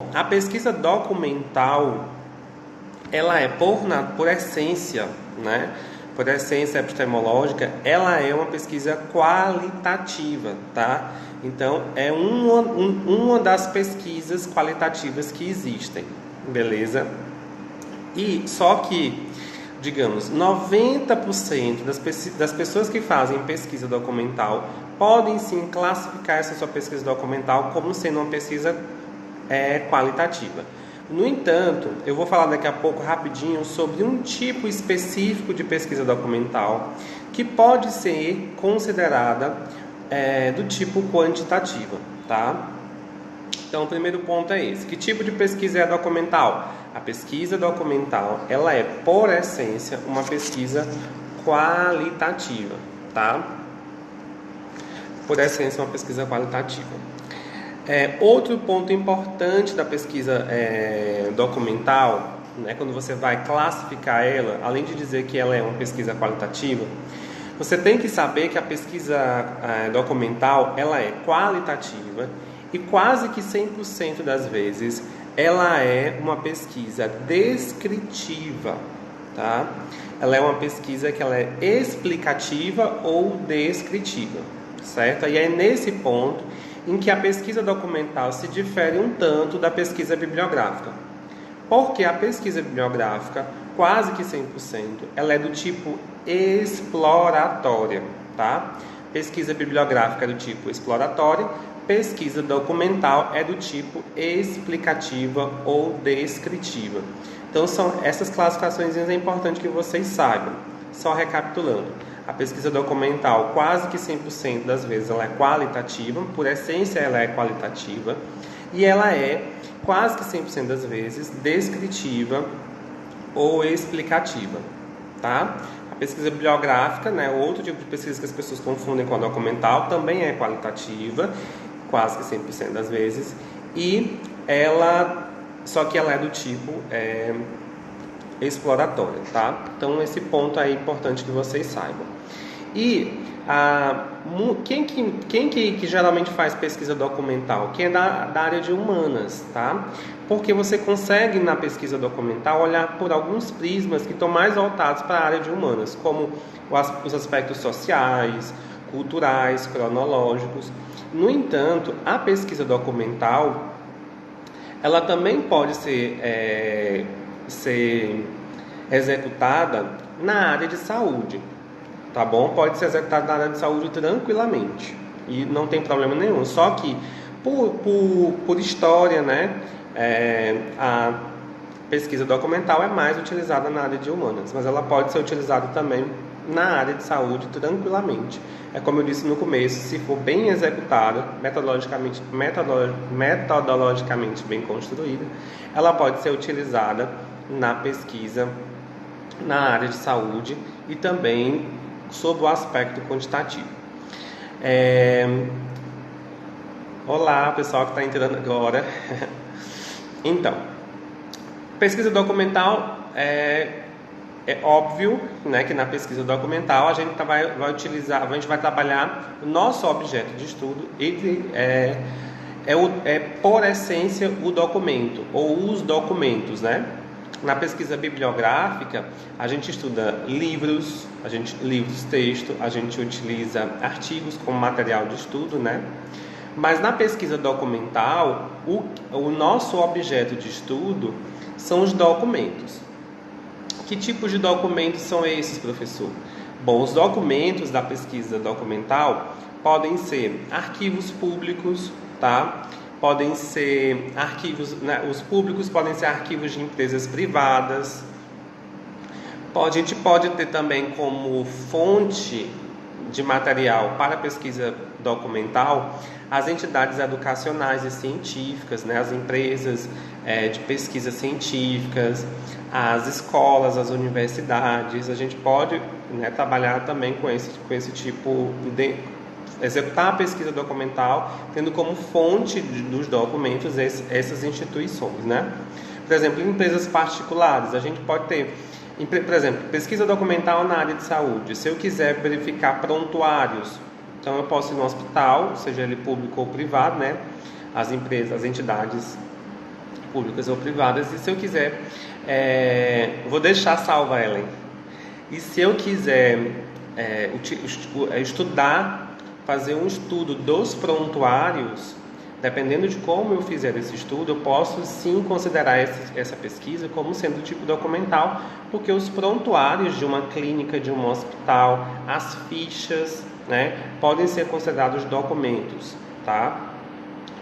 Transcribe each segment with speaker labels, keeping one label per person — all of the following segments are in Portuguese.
Speaker 1: A pesquisa documental, ela é por essência, né? Por essência epistemológica, ela é uma pesquisa qualitativa, tá? Então, é uma das pesquisas qualitativas que existem, beleza? E só que, digamos, 90% das pessoas que fazem pesquisa documental podem sim classificar essa sua pesquisa documental como sendo uma pesquisa qualitativa. No entanto, eu vou falar daqui a pouco rapidinho sobre um tipo específico de pesquisa documental que pode ser considerada do tipo quantitativa, tá? Então, o primeiro ponto é esse. Que tipo de pesquisa é documental? A pesquisa documental, ela é, por essência, uma pesquisa qualitativa, tá? Por essência, uma pesquisa qualitativa. Outro ponto importante da pesquisa documental, né, quando você vai classificar ela, além de dizer que ela é uma pesquisa qualitativa, você tem que saber que a pesquisa documental ela é qualitativa e quase que 100% das vezes ela é uma pesquisa descritiva, tá? Ela é uma pesquisa que ela é explicativa ou descritiva, certo? E é nesse ponto em que a pesquisa documental se difere um tanto da pesquisa bibliográfica. Porque a pesquisa bibliográfica, quase que 100%, ela é do tipo exploratória, tá? Pesquisa bibliográfica é do tipo exploratória, pesquisa documental é do tipo explicativa ou descritiva. Então, são essas classificações é importante que vocês saibam. Só recapitulando. A pesquisa documental, quase que 100% das vezes, ela é qualitativa, por essência ela é qualitativa, e ela é, quase que 100% das vezes, descritiva ou explicativa, tá? A pesquisa bibliográfica, né, outro tipo de pesquisa que as pessoas confundem com a documental, também é qualitativa, quase que 100% das vezes, e ela, só que ela é do tipo exploratória, tá? Então, esse ponto é importante que vocês saibam. E quem que geralmente faz pesquisa documental? Quem é da área de humanas, tá? Porque você consegue na pesquisa documental olhar por alguns prismas que estão mais voltados para a área de humanas, como os aspectos sociais, culturais, cronológicos. No entanto, a pesquisa documental ela também pode ser executada na área de saúde. Tá bom? Pode ser executado na área de saúde tranquilamente e não tem problema nenhum. Só que por história, né, a pesquisa documental é mais utilizada na área de humanas, mas ela pode ser utilizada também na área de saúde tranquilamente. É como eu disse no começo, se for bem executada, metodologicamente bem construída, ela pode ser utilizada na pesquisa na área de saúde e também sob o aspecto quantitativo. Olá, pessoal que está entrando agora. Então, pesquisa documental é óbvio, né, que na pesquisa documental a gente vai utilizar, a gente vai trabalhar o nosso objeto de estudo. Ele por essência o documento ou os documentos, né? Na pesquisa bibliográfica, a gente estuda livros, texto, a gente utiliza artigos como material de estudo, né? Mas na pesquisa documental, o nosso objeto de estudo são os documentos. Que tipos de documentos são esses, professor? Bom, os documentos da pesquisa documental podem ser arquivos públicos, tá? Podem ser arquivos, né, os públicos podem ser arquivos de empresas privadas. A gente pode ter também como fonte de material para pesquisa documental as entidades educacionais e científicas, né, as empresas de pesquisa científicas, as escolas, as universidades. A gente pode, né, trabalhar também com esse tipo de executar a pesquisa documental tendo como fonte dos documentos essas instituições, né? Por exemplo, em empresas particulares, a gente pode ter, por exemplo, pesquisa documental na área de saúde. Se eu quiser verificar prontuários, então eu posso ir no hospital, seja ele público ou privado, né? As empresas, as entidades públicas ou privadas. E se eu quiser, vou deixar salva, Ellen. E se eu quiser estudar, fazer um estudo dos prontuários, dependendo de como eu fizer esse estudo, eu posso sim considerar essa pesquisa como sendo tipo documental, porque os prontuários de uma clínica, de um hospital, as fichas, né, podem ser considerados documentos, tá?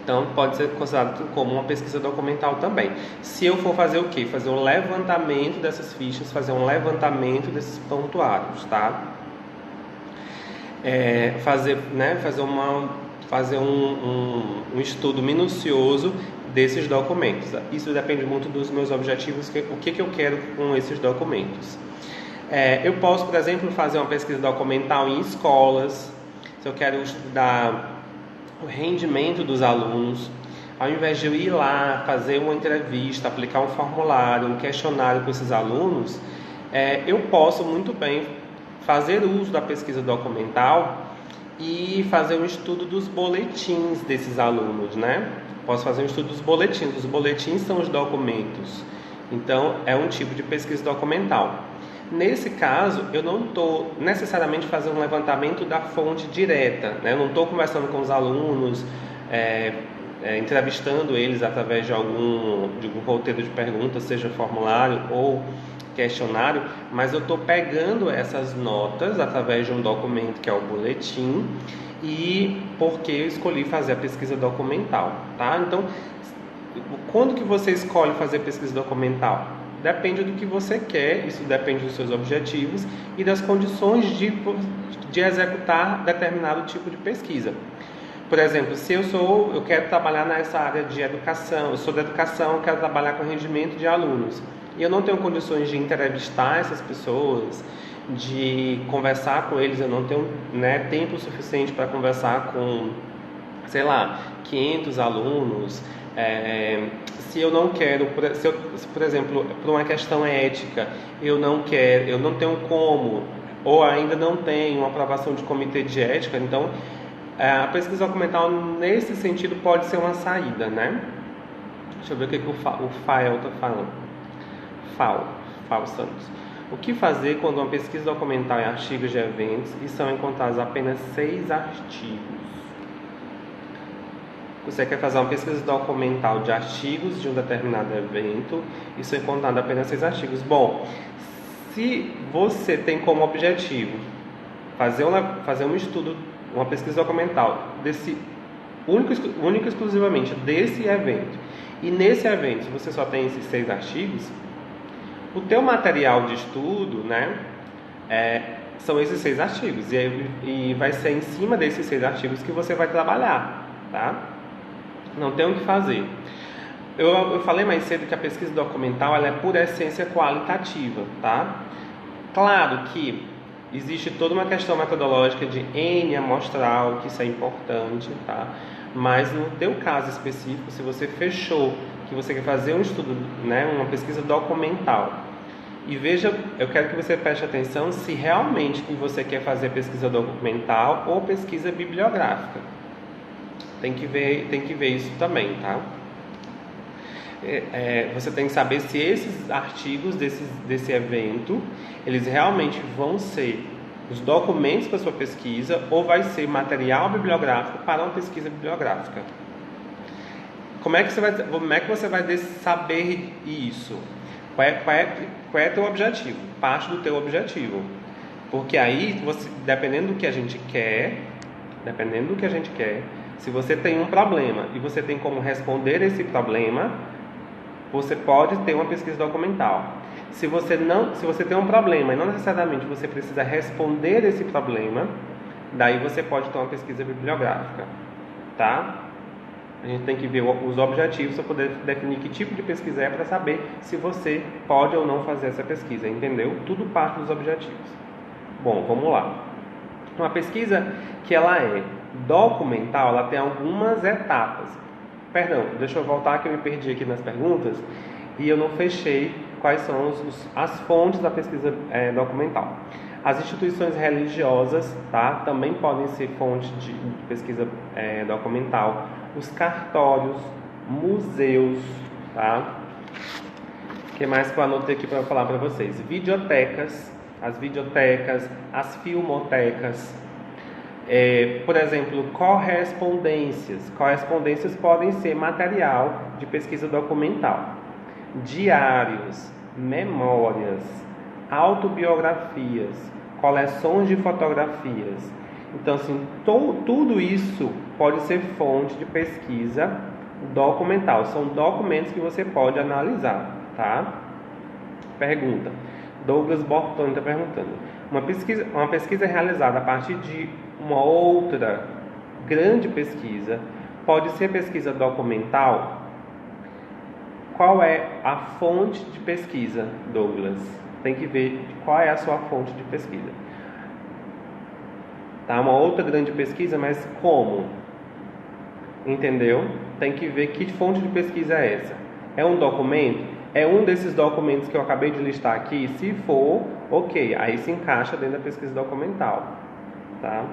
Speaker 1: Então, pode ser considerado como uma pesquisa documental também. Se eu for fazer o quê? Fazer um levantamento dessas fichas, fazer um levantamento desses prontuários, tá? Fazer um estudo minucioso desses documentos. Isso depende muito dos meus objetivos, o que eu quero com esses documentos. Eu posso, por exemplo, fazer uma pesquisa documental em escolas, se eu quero estudar o rendimento dos alunos. Ao invés de eu ir lá, fazer uma entrevista, aplicar um formulário, um questionário com esses alunos, eu posso muito bem fazer uso da pesquisa documental e fazer um estudo dos boletins desses alunos, né? Posso fazer um estudo dos boletins. Os boletins são os documentos. Então, é um tipo de pesquisa documental. Nesse caso, eu não estou necessariamente fazendo um levantamento da fonte direta, né? Eu não estou conversando com os alunos, entrevistando eles através de algum roteiro de perguntas, seja formulário ou questionário, mas eu estou pegando essas notas através de um documento que é o boletim, e porque eu escolhi fazer a pesquisa documental, tá? Então, quando que você escolhe fazer pesquisa documental? Depende do que você quer, isso depende dos seus objetivos e das condições de executar determinado tipo de pesquisa. Por exemplo, se eu quero trabalhar nessa área de educação, eu sou da educação, eu quero trabalhar com rendimento de alunos, e eu não tenho condições de entrevistar essas pessoas, de conversar com eles, eu não tenho, né, tempo suficiente para conversar com, sei lá, 500 alunos. Se eu não quero, se, por exemplo, por uma questão ética, eu não tenho como, ou ainda não tenho uma aprovação de comitê de ética, então a pesquisa documental nesse sentido pode ser uma saída, né? Deixa eu ver o que o Fael está falando. Fal Santos. O que fazer quando uma pesquisa documental em artigos de eventos e são encontrados apenas 6 artigos? Você quer fazer uma pesquisa documental de artigos de um determinado evento e são encontrados apenas 6 artigos. Bom, se você tem como objetivo fazer um estudo, uma pesquisa documental único e exclusivamente desse evento, e nesse evento você só tem esses 6 artigos, o teu material de estudo, né, são esses 6 artigos, e vai ser em cima desses 6 artigos que você vai trabalhar, tá? Não tem o que fazer. Eu falei mais cedo que a pesquisa documental ela é por essência qualitativa, tá? Claro que existe toda uma questão metodológica de N amostral, que isso é importante, tá? Mas no teu caso específico, se você fechou que você quer fazer um estudo, né, uma pesquisa documental, e veja, eu quero que você preste atenção se realmente que você quer fazer pesquisa documental ou pesquisa bibliográfica. Tem que ver isso também, tá? Você tem que saber se esses artigos desse evento, eles realmente vão ser os documentos para sua pesquisa ou vai ser material bibliográfico para uma pesquisa bibliográfica. Como é que você vai saber isso? Qual é teu objetivo? Parte do teu objetivo. Porque aí, dependendo do que a gente quer, se você tem um problema e você tem como responder esse problema, você pode ter uma pesquisa documental. Se você tem um problema e não necessariamente você precisa responder esse problema, daí você pode ter uma pesquisa bibliográfica, tá? A gente tem que ver os objetivos para poder definir que tipo de pesquisa é, para saber se você pode ou não fazer essa pesquisa, entendeu? Tudo parte dos objetivos. Bom, vamos lá. Uma pesquisa que ela é documental, ela tem algumas etapas. Perdão, deixa eu voltar que eu me perdi aqui nas perguntas e eu não fechei quais são as fontes da pesquisa documental. As instituições religiosas, tá, também podem ser fonte de pesquisa documental. Os cartórios, museus, tá? O que mais que eu anotei aqui para falar para vocês? Videotecas, as filmotecas, por exemplo, correspondências. Correspondências podem ser material de pesquisa documental. Diários, memórias, autobiografias, coleções de fotografias. Então, assim, tudo isso pode ser fonte de pesquisa documental. São documentos que você pode analisar, tá? Pergunta. Douglas Bortoni está perguntando. Uma pesquisa realizada a partir de uma outra grande pesquisa pode ser pesquisa documental? Qual é a fonte de pesquisa, Douglas? Tem que ver qual é a sua fonte de pesquisa. Tá? Uma outra grande pesquisa, mas como? Entendeu? Tem que ver que fonte de pesquisa é essa. É um documento? É um desses documentos que eu acabei de listar aqui? Se for, ok, aí se encaixa dentro da pesquisa documental. Tá?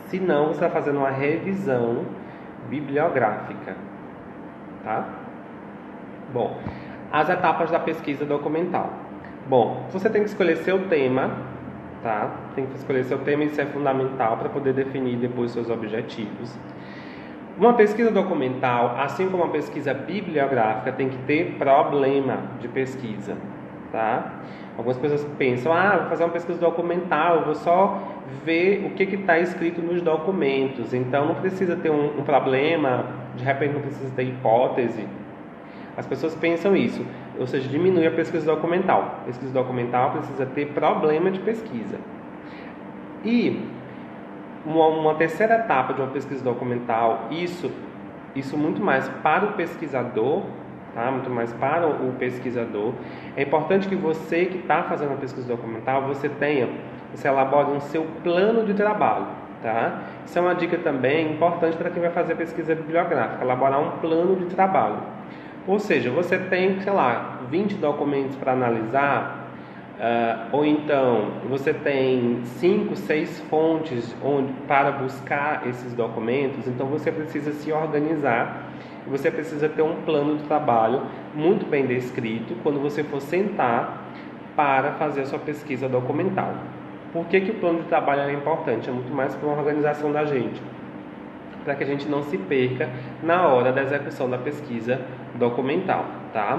Speaker 1: Se não, você está fazendo uma revisão bibliográfica. Tá? Bom, as etapas da pesquisa documental. Bom, você tem que escolher seu tema, tá? Tem que escolher seu tema, isso é fundamental para poder definir depois seus objetivos. Uma pesquisa documental, assim como uma pesquisa bibliográfica, tem que ter problema de pesquisa, tá? Algumas pessoas pensam, vou fazer uma pesquisa documental, eu vou só ver o que está escrito nos documentos, então não precisa ter um problema, de repente não precisa ter hipótese. As pessoas pensam isso, ou seja, diminui a pesquisa documental. A pesquisa documental precisa ter problema de pesquisa. E uma terceira etapa de uma pesquisa documental, isso muito mais para o pesquisador, tá? Muito mais para o pesquisador. É importante que você que está fazendo a pesquisa documental, você elabore um seu plano de trabalho, tá? Isso é uma dica também importante para quem vai fazer pesquisa bibliográfica, elaborar um plano de trabalho. Ou seja, você tem, 20 documentos para analisar, ou então você tem 5, 6 fontes para buscar esses documentos, então você precisa se organizar, você precisa ter um plano de trabalho muito bem descrito quando você for sentar para fazer a sua pesquisa documental. Por que o plano de trabalho é importante? É muito mais para uma organização da gente, para que a gente não se perca na hora da execução da pesquisa documental, tá?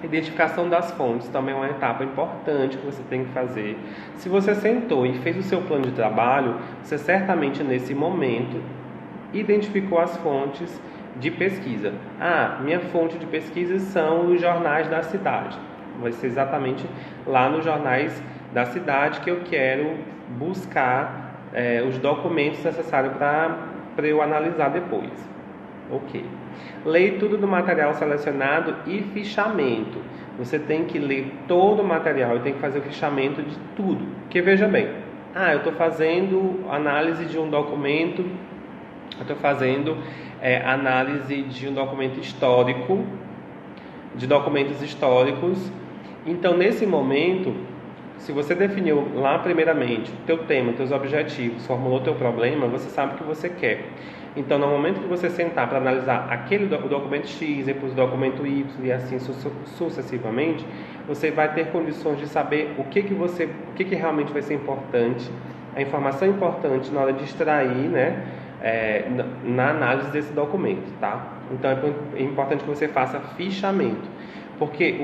Speaker 1: Identificação das fontes também é uma etapa importante que você tem que fazer. Se você sentou e fez o seu plano de trabalho, você certamente nesse momento identificou as fontes de pesquisa. Minha fonte de pesquisa são os jornais da cidade. Vai ser exatamente lá nos jornais da cidade que eu quero buscar os documentos necessários para eu analisar depois. Ok. Leitura do material selecionado e fichamento. Você tem que ler todo o material e tem que fazer o fichamento de tudo. Porque veja bem, eu estou fazendo análise de um documento, eu estou fazendo análise de um documento histórico, de documentos históricos. Então, nesse momento, se você definiu lá primeiramente o teu tema, teus objetivos, formulou teu problema, você sabe o que você quer. Então, no momento que você sentar para analisar o documento X, depois o documento Y e assim sucessivamente, você vai ter condições de saber o que realmente vai ser importante, a informação importante na hora de extrair, né, na análise desse documento, tá? Então, é importante que você faça fichamento, porque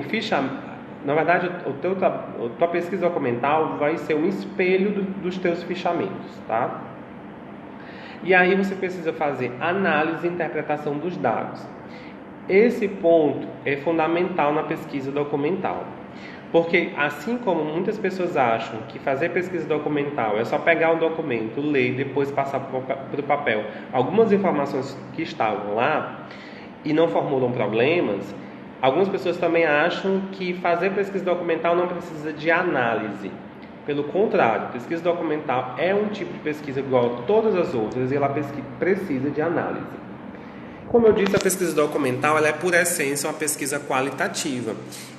Speaker 1: na verdade, a tua pesquisa documental vai ser um espelho dos teus fichamentos, tá? E aí você precisa fazer análise e interpretação dos dados. Esse ponto é fundamental na pesquisa documental, porque assim como muitas pessoas acham que fazer pesquisa documental é só pegar um documento, ler e depois passar para o papel algumas informações que estavam lá e não formulam problemas, algumas pessoas também acham que fazer pesquisa documental não precisa de análise. Pelo contrário, pesquisa documental é um tipo de pesquisa igual a todas as outras e ela precisa de análise. Como eu disse, a pesquisa documental ela é, por essência, uma pesquisa qualitativa.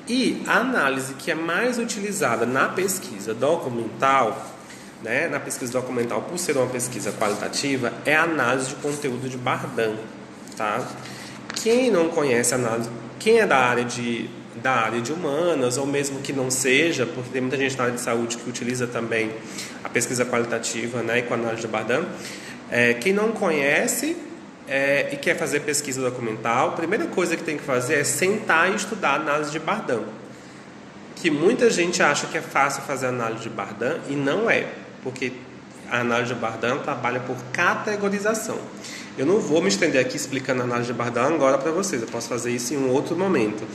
Speaker 1: E a análise que é mais utilizada na pesquisa documental, né, na pesquisa documental, por ser uma pesquisa qualitativa, é a análise de conteúdo de Bardan, tá? Quem não conhece análise, quem é da área de humanas, ou mesmo que não seja, porque tem muita gente na área de saúde que utiliza também a pesquisa qualitativa, né, com a análise de Bardan, quem não conhece e quer fazer pesquisa documental, a primeira coisa que tem que fazer é sentar e estudar a análise de Bardan, que muita gente acha que é fácil fazer análise de Bardan e não é, porque a análise de Bardan trabalha por categorização. Eu não vou me estender aqui explicando a análise de Bardan agora para vocês, eu posso fazer isso em um outro momento.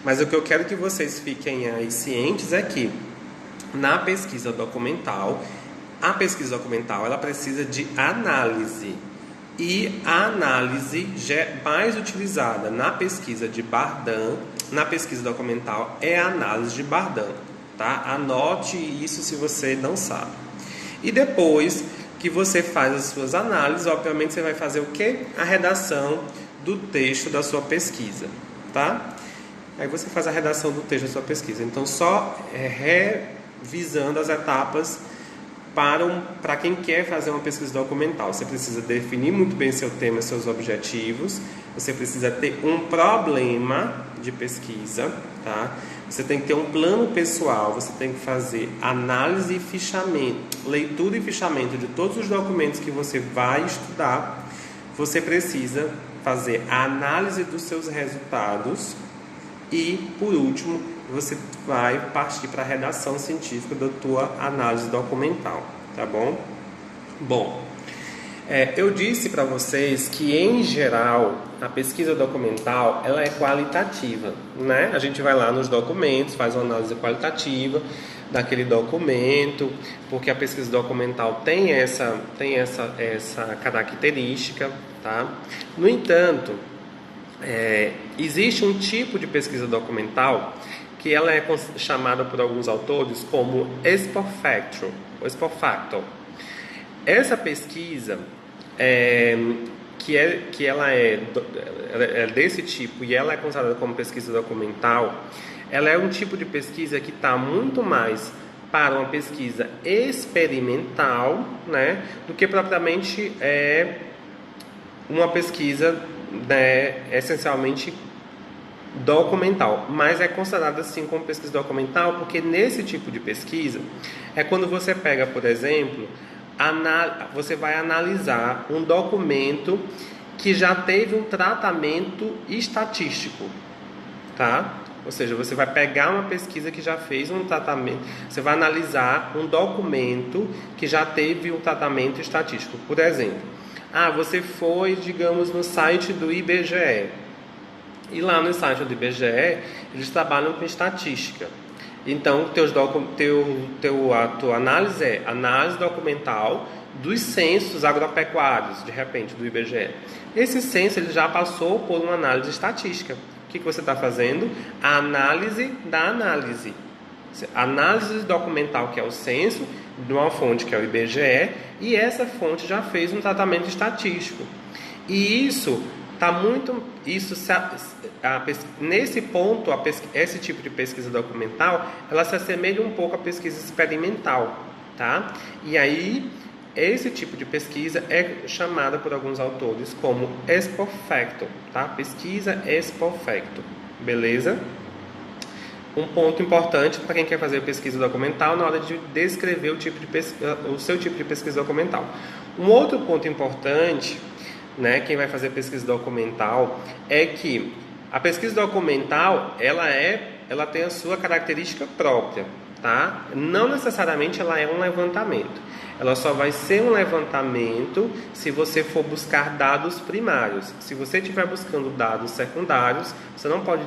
Speaker 1: Mas o que eu quero que vocês fiquem aí cientes é que na pesquisa documental, a pesquisa documental ela precisa de análise. E a análise mais utilizada na pesquisa de Bardan, na pesquisa documental, é a análise de Bardan. Tá? Anote isso se você não sabe. E depois que você faz as suas análises, obviamente você vai fazer o quê? A redação do texto da sua pesquisa. Tá? Aí você faz a redação do texto da sua pesquisa. Então, só revisando as etapas para quem quer fazer uma pesquisa documental. Você precisa definir muito bem seu tema e seus objetivos. Você precisa ter um problema de pesquisa, tá? Você tem que ter um plano pessoal. Você tem que fazer análise e fichamento, leitura e fichamento de todos os documentos que você vai estudar. Você precisa fazer a análise dos seus resultados e, por último, você vai partir para a redação científica da tua análise documental, tá bom? Bom, eu disse para vocês que, em geral, a pesquisa documental ela é qualitativa, né? A gente vai lá nos documentos, faz uma análise qualitativa daquele documento, porque a pesquisa documental tem essa característica, tá? No entanto, existe um tipo de pesquisa documental que ela é chamada por alguns autores como ex-post facto. Essa pesquisa ela é desse tipo e ela é considerada como pesquisa documental, ela é um tipo de pesquisa que está muito mais para uma pesquisa experimental, né, do que propriamente uma pesquisa, né, essencialmente documental, mas é considerada assim como pesquisa documental porque nesse tipo de pesquisa é quando você pega, por exemplo, você vai analisar um documento que já teve um tratamento estatístico, tá? Ou seja, você vai pegar uma pesquisa que já fez um tratamento, você vai analisar um documento que já teve um tratamento estatístico. Por exemplo, você foi, digamos, no site do IBGE. E lá no site do IBGE, eles trabalham com estatística. Então, a tua análise é análise documental dos censos agropecuários, de repente, do IBGE. Esse censo ele já passou por uma análise estatística. O que você está fazendo? A análise da análise. A análise documental, que é o censo, de uma fonte que é o IBGE, e essa fonte já fez um tratamento estatístico. E nesse ponto, esse tipo de pesquisa documental, ela se assemelha um pouco à pesquisa experimental, tá? E aí, esse tipo de pesquisa é chamada por alguns autores como ex post facto, tá? Pesquisa ex post facto, beleza? Um ponto importante para quem quer fazer pesquisa documental na hora de descrever o seu tipo de pesquisa documental. Um outro ponto importante, né, quem vai fazer pesquisa documental, é que a pesquisa documental ela tem a sua característica própria, tá? Não necessariamente ela é um levantamento. Ela só vai ser um levantamento se você for buscar dados primários. Se você estiver buscando dados secundários, você não pode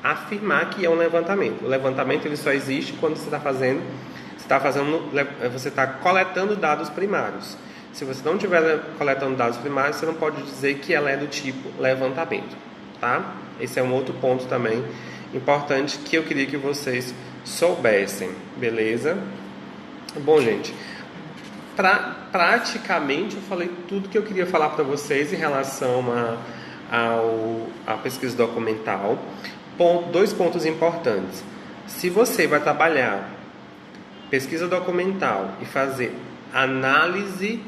Speaker 1: afirmar que é um levantamento. O levantamento ele só existe quando você está coletando dados primários. Se você não estiver coletando dados primários, você não pode dizer que ela é do tipo levantamento, tá? Esse é um outro ponto também importante que eu queria que vocês soubessem, beleza? Bom, gente, praticamente eu falei tudo que eu queria falar para vocês em relação à pesquisa documental. Dois pontos importantes. Se você vai trabalhar pesquisa documental e fazer análise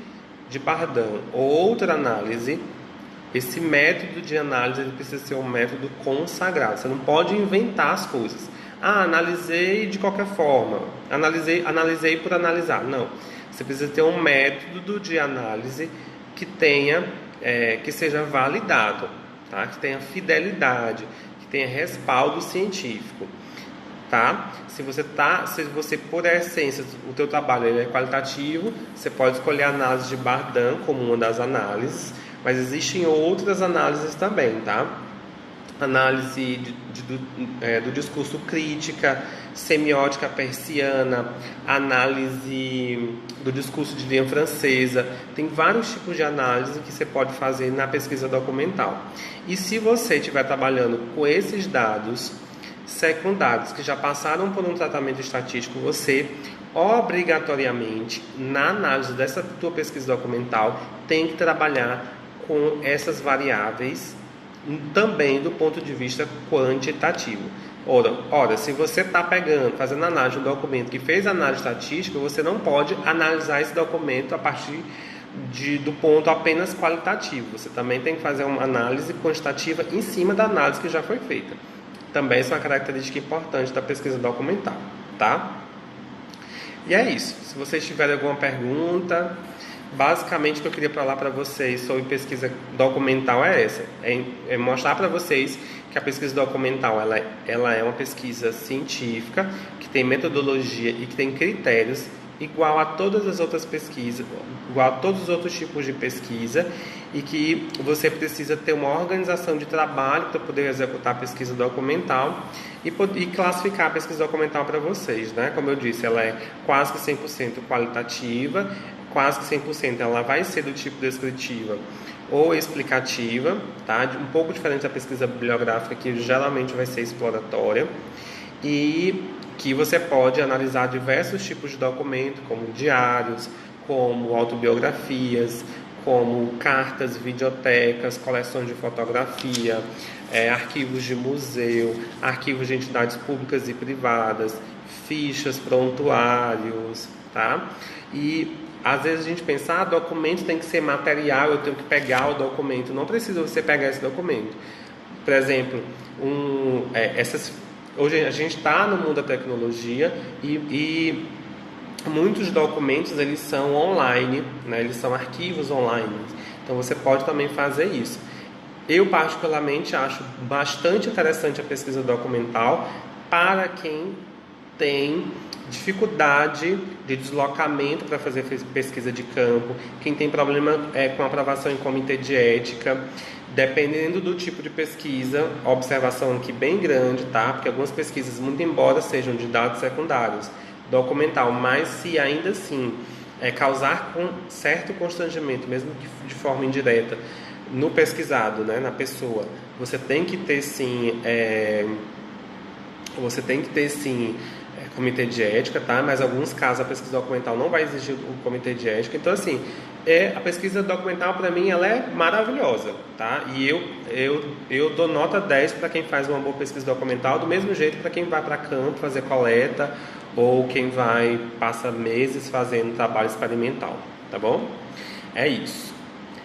Speaker 1: de Bardan ou outra análise, esse método de análise ele precisa ser um método consagrado. Você não pode inventar as coisas. Ah, analisei de qualquer forma. Analisei por analisar. Não. Você precisa ter um método de análise que tenha, que seja validado, tá? Que tenha fidelidade, que tenha respaldo científico, tá? Se você por essência o teu trabalho ele é qualitativo, você pode escolher a análise de Bardan como uma das análises, mas existem outras análises também, tá? Análise do discurso crítica, semiótica persiana, análise do discurso de linha francesa. Tem vários tipos de análise que você pode fazer na pesquisa documental. E se você estiver trabalhando com esses dados secundários que já passaram por um tratamento estatístico, você obrigatoriamente, na análise dessa tua pesquisa documental, tem que trabalhar com essas variáveis também do ponto de vista quantitativo. Ora, se você está fazendo análise de um documento que fez análise estatística, você não pode analisar esse documento a partir do ponto apenas qualitativo. Você também tem que fazer uma análise quantitativa em cima da análise que já foi feita. Também isso é uma característica importante da pesquisa documental, tá? E é isso. Se vocês tiverem alguma pergunta, basicamente o que eu queria falar para vocês sobre pesquisa documental é essa. É mostrar para vocês que a pesquisa documental ela é uma pesquisa científica, que tem metodologia e que tem critérios igual a todas as outras pesquisas, igual a todos os outros tipos de pesquisa, e que você precisa ter uma organização de trabalho para poder executar a pesquisa documental e classificar a pesquisa documental para vocês, né? Como eu disse, ela é quase que 100% qualitativa, quase que 100% ela vai ser do tipo descritiva ou explicativa, tá? Um pouco diferente da pesquisa bibliográfica, que geralmente vai ser exploratória, e que você pode analisar diversos tipos de documento, como diários, como autobiografias, como cartas, videotecas, coleções de fotografia, arquivos de museu, arquivos de entidades públicas e privadas, fichas, prontuários, tá? E às vezes a gente pensa, documento tem que ser material, eu tenho que pegar o documento. Não precisa você pegar esse documento. Por exemplo, hoje a gente está no mundo da tecnologia e muitos documentos eles são online, né? Eles são arquivos online. Então você pode também fazer isso. Eu particularmente acho bastante interessante a pesquisa documental para quem tem dificuldade de deslocamento para fazer pesquisa de campo, quem tem problema com aprovação em comitê de ética. Dependendo do tipo de pesquisa, a observação aqui bem grande, tá? Porque algumas pesquisas, muito embora sejam de dados secundários, documental, mas se ainda assim causar certo constrangimento, mesmo que de forma indireta, no pesquisado, né, na pessoa, você tem que ter sim, comitê de ética, tá? Mas em alguns casos a pesquisa documental não vai exigir o comitê de ética. Então, assim, a pesquisa documental, para mim, ela é maravilhosa, tá? E eu dou nota 10 para quem faz uma boa pesquisa documental, do mesmo jeito para quem vai para campo fazer coleta ou quem passa meses fazendo trabalho experimental, tá bom? É isso.